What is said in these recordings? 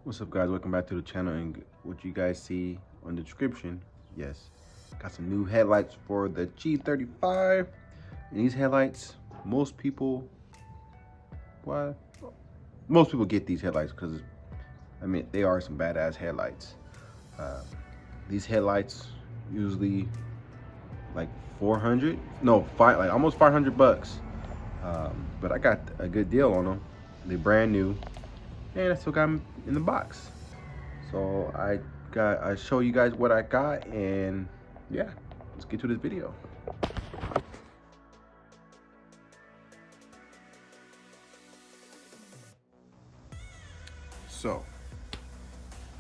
What's up, guys? Welcome back to the channel. And what you guys see on the description, yes, got some new headlights for the G35. And these headlights, most people get these headlights because I mean they are some badass headlights. These headlights usually like 400, no, like almost 500 bucks. But I got a good deal on them. They're brand new, and I still got them in the box. So I show you guys what I got, and yeah, let's get to this video. So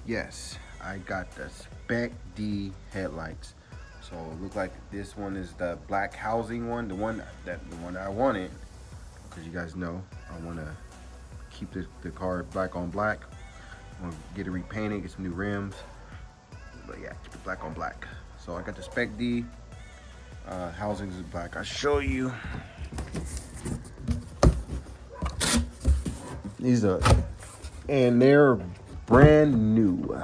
yes, I got the SPEC-D headlights. So it look like this one is the black housing one, the one that I wanted, because you guys know I want to keep the car black on black. I'm gonna get it repainted, get some new rims, but yeah, keep it black on black. So I got the SPEC-D housings is black. I'll show you. These are, and they're brand new.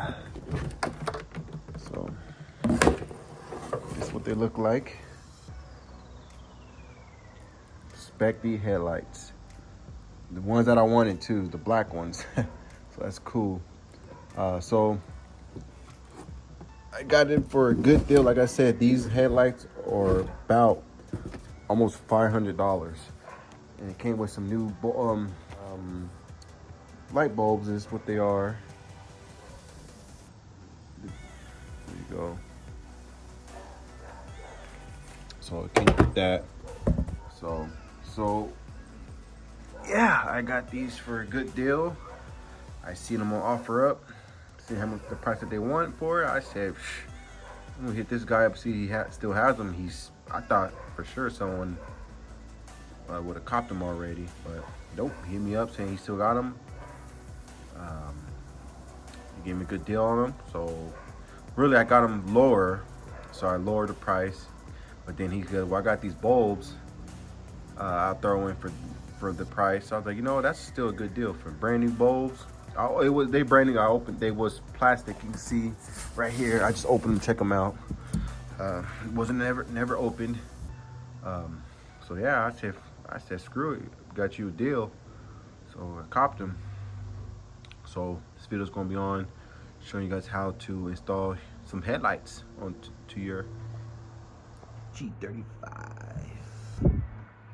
So that's what they look like. SPEC-D headlights. The ones that I wanted too, the black ones. So that's cool. So I got it for a good deal. Like I said, these headlights are about almost $500, and it came with some new light bulbs. Is what they are. There you go. So it came with that. So yeah, I got these for a good deal. I seen them on OfferUp, see how much the price that they want for it. I said, I'm gonna hit this guy up, see he still has them. I thought for sure someone would have copped them already, but nope. He hit me up saying he still got them. He gave me a good deal on them. So really, I got them lower, so I lowered the price. But then he said, well, I got these bulbs. I'll throw in for the price. So I was like, you know, that's still a good deal for brand new bulbs. They brand new. I opened. They was plastic. You can see right here. I just opened them, check them out. Wasn't never opened. So yeah, I said screw it. Got you a deal. So I copped them. So this video is gonna be on showing you guys how to install some headlights to your G35.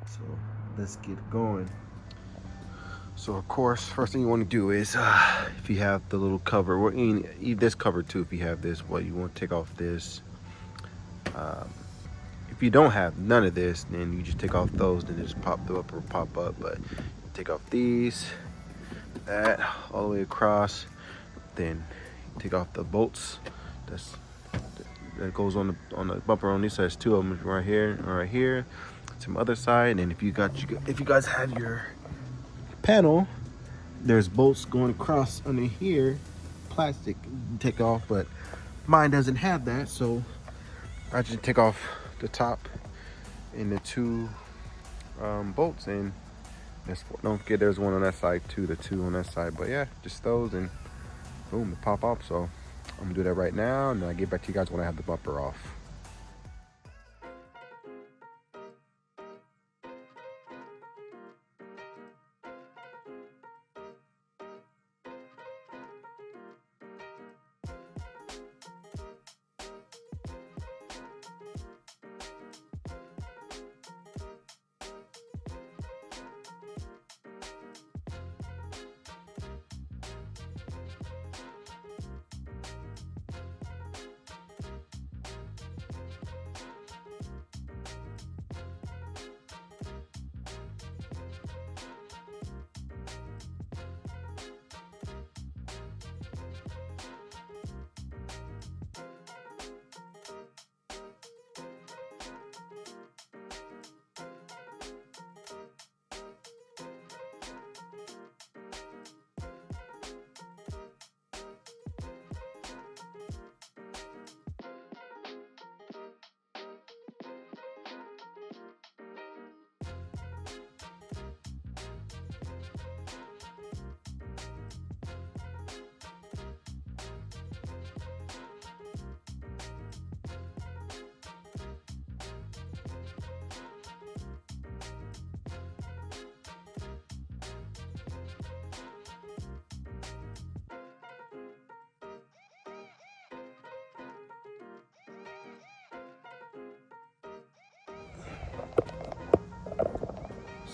So let's get going. So of course, first thing you want to do is, if you have the little cover, or this cover too, if you have this, what you want to take off this. If you don't have none of this, then you just take off those, then it just pop up or pop up. But take off these, that all the way across, then take off the bolts. That goes on the bumper on this side. There's two of them right here and right here. Some other side, and if you guys have your panel, there's bolts going across under here, plastic take off, but mine doesn't have that, so I just take off the top and the two bolts, and don't forget there's one on that side too, the two on that side. But yeah, just those, and boom, it pop up. So I'm gonna do that right now, and then I get back to you guys when I have the bumper off.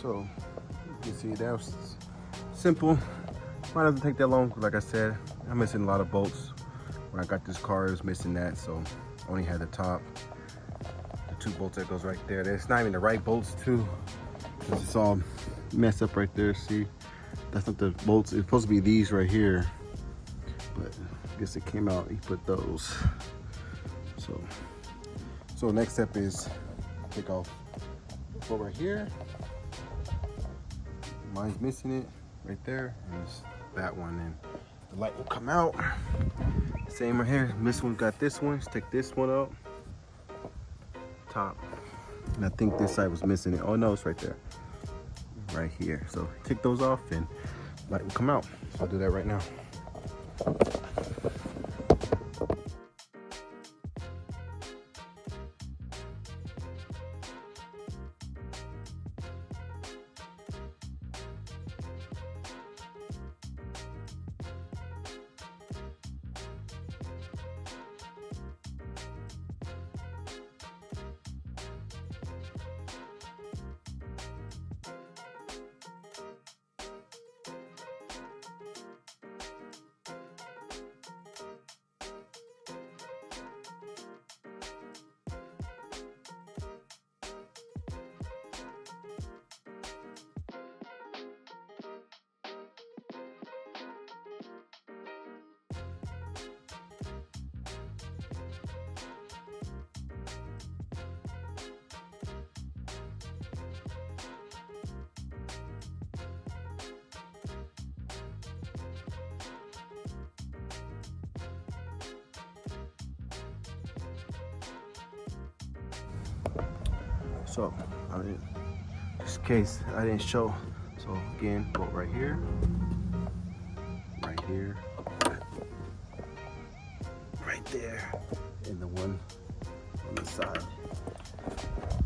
So you can see that was simple. Might doesn't take that long. Like I said, I'm missing a lot of bolts. When I got this car, it was missing that, so I only had the top, the 2 bolts that goes right there. It's not even the right bolts too. It's all messed up right there. See, that's not the bolts. It's supposed to be these right here, but I guess it came out. He put those. So next step is take off the bolt right here. Mine's missing it right there, and it's that one, and the light will come out. Same right here. This one got this one. Let's take this one out. Top. And I think this side was missing it. Oh no, it's right there. Right here. So take those off and light will come out. So I'll do that right now. So, just in case I didn't show, so again, bolt right here, right there, and the one on the side.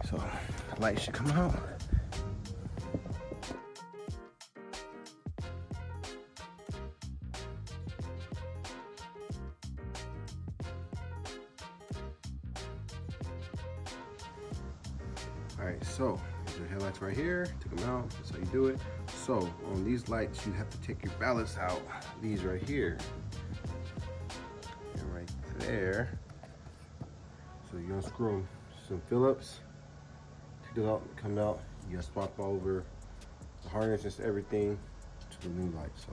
So, light should come out. All right, so your headlights right here, took them out, that's how you do it. So on these lights, you have to take your ballasts out, these right here, and right there. So you unscrew some Phillips, take it out, come out, you gotta swap over the harness, just everything to the new light. So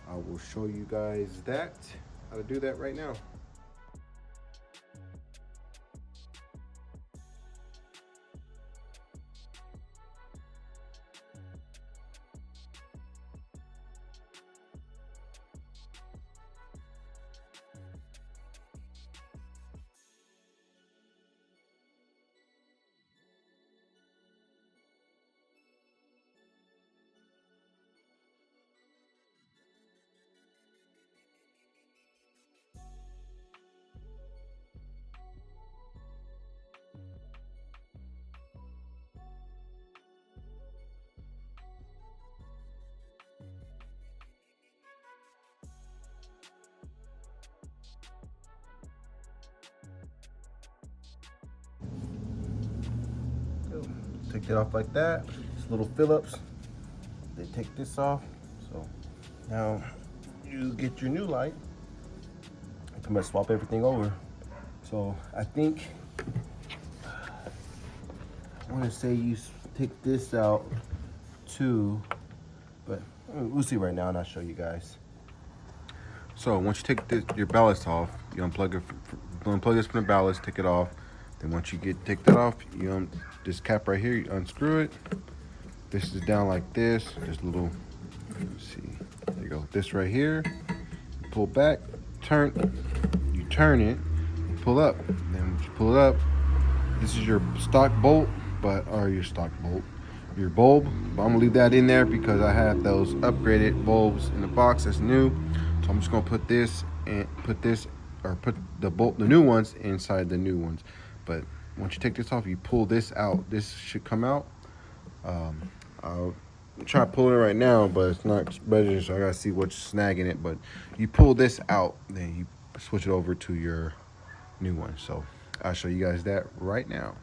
I will show you guys that, how to do that right now. Take that off like that. It's little Phillips. They take this off. So now you get your new light. I'm gonna swap everything over. So I think I want to say you take this out too, but we'll see right now and I'll show you guys. So once you take your ballast off, you unplug this from the ballast, take it off. Then once you take that off, this cap right here, you unscrew it. This is down like this. There's a little, let's see, there you go. This right here, you pull back, you turn it, you pull up. Then once you pull it up, this is your stock bolt, your bulb. But I'm gonna leave that in there because I have those upgraded bulbs in the box that's new. So I'm just gonna put the new ones inside the new ones. But once you take this off, you pull this out. This should come out. I'll try pulling it right now, but it's not ready, so I gotta see what's snagging it. But you pull this out, then you switch it over to your new one. So I'll show you guys that right now.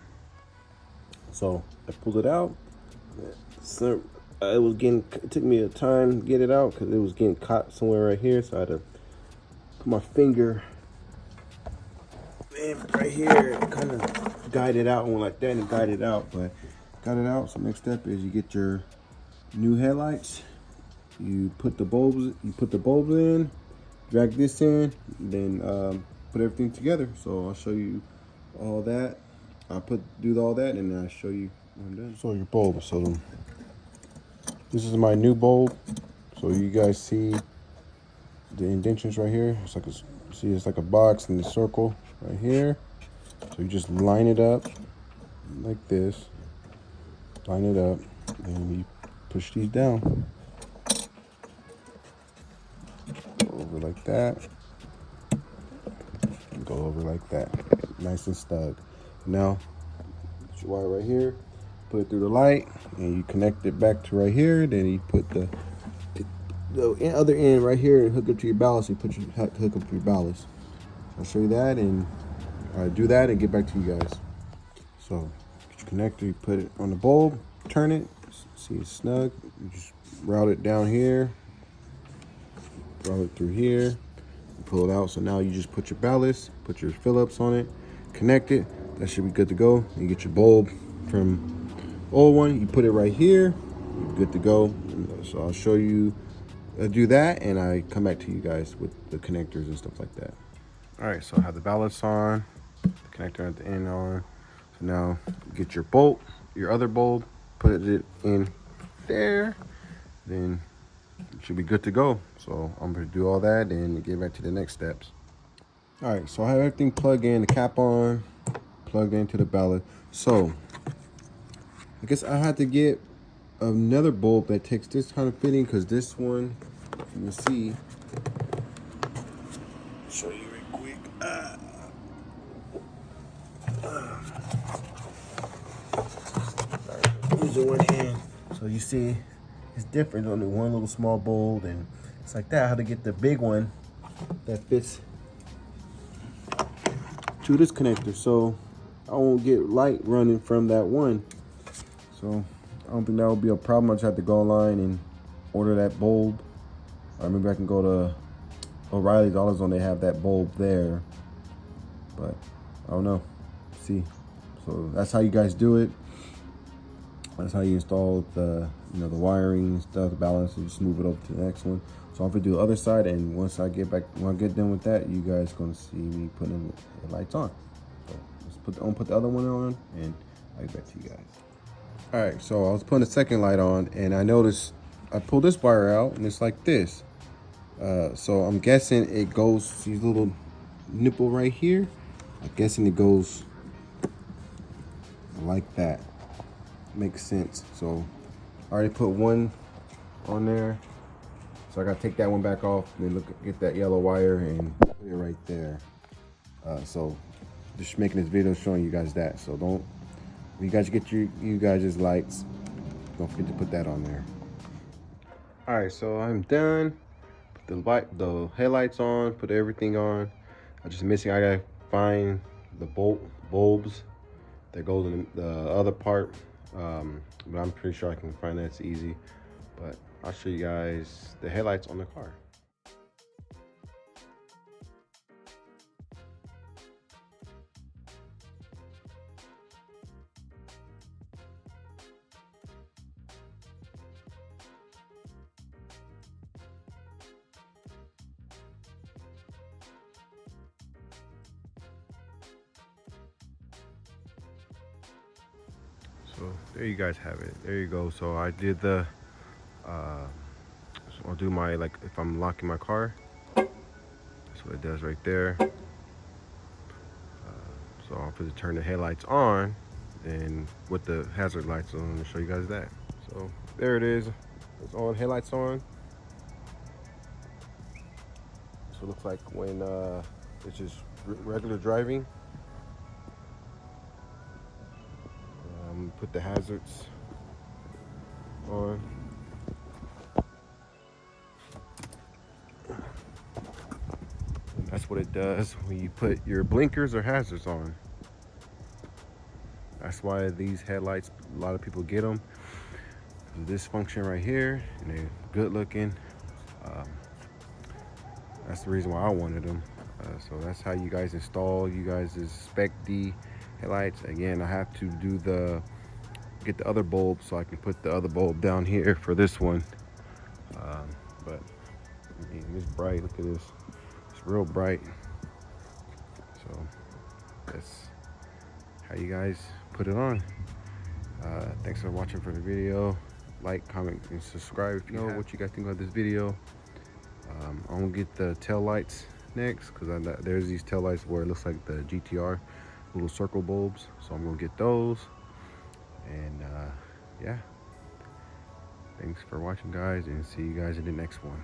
So I pulled it out. So it took me a time to get it out because it was getting caught somewhere right here. So I had to put my finger in right here and kind of guide it out. Went like that and guide it out, but got it out. So next step is you get your new headlights. You put the bulbs in, drag this in, then put everything together. So I'll show you all that. Do all that, and then I'll show you when I'm done. So your bulb. So this is my new bulb. So you guys see the indentions right here. It's like it's like a box in the circle right here. So you just line it up like this. Line it up, and you push these down. Go over like that. And go over like that. Nice and snug. Now, put your wire right here. Put it through the light, and you connect it back to right here. Then you put the other end right here and hook up to your ballast. You have to hook up to your ballast. So I'll show you that, and do that and get back to you guys. So get your connector, you put it on the bulb, turn it, see it's snug. You just route it down here, route it through here, and pull it out. So now you just put your ballast, put your Phillips on it, connect it. That should be good to go. You get your bulb from the old one, you put it right here, you're good to go. So I'll show you. I do that, and I come back to you guys with the connectors and stuff like that. All right, so I have the ballasts on, the connector at the end on. So now get your bolt, your other bulb, put it in there, then it should be good to go. So I'm gonna do all that and get back to the next steps. All right, so I have everything plugged in, the cap on, plugged into the ballast. So I guess I had to get another bulb that takes this kind of fitting, because this one, you can see, show you real quick. Using one hand, so you see it's different on the one little small bulb, and it's like that. I had to get the big one that fits to this connector, so I won't get light running from that one. So I don't think that will be a problem. I just have to go online and order that bulb. Or maybe I can go to O'Reilly's, AutoZone, they have that bulb there. But I don't know. See. So that's how you guys do it. That's how you install the the wiring and stuff, the balance, and just move it over to the next one. So I'm gonna do the other side, and when I get done with that, you guys gonna see me putting the lights on. So let's put the other one on, and I'll get back to you guys. All right, so I was putting the second light on, and I noticed I pulled this wire out, and it's like this. So I'm guessing it goes, see this little nipple right here? I'm guessing it goes like that. Makes sense. So I already put one on there. So I gotta take that one back off, and then get that yellow wire and put it right there. So just making this video showing you guys that. So when you guys get you guys' lights, don't forget to put that on there. All right, so I'm done. Put the headlights on, put everything on. I'm just missing, I gotta find the bulbs that goes in the other part. But I'm pretty sure I can find that. It's easy. But I'll show you guys the headlights on the car. So there you guys have it. There you go. So I did the so I'll do my, like, if I'm locking my car, that's what it does right there. So I'll put to turn the headlights on, and with the hazard lights on, to show you guys that. So there it is. It's on, headlights on. So it looks like when it's just regular driving. Put the hazards on. And that's what it does when you put your blinkers or hazards on. That's why these headlights, a lot of people get them. this function right here, and they're good looking. That's the reason why I wanted them. So that's how you guys install you guys' SPEC-D headlights. Again, I have to do get the other bulb so I can put the other bulb down here for this one. But I mean, it's bright. Look at this. It's real bright. So that's how you guys put it on. Thanks for watching for the video. Like, comment, and subscribe if you know what you guys think about this video. I'm gonna get the tail lights next, because there's these tail lights where it looks like the GTR little circle bulbs, so I'm gonna get those. And yeah, thanks for watching, guys, and see you guys in the next one.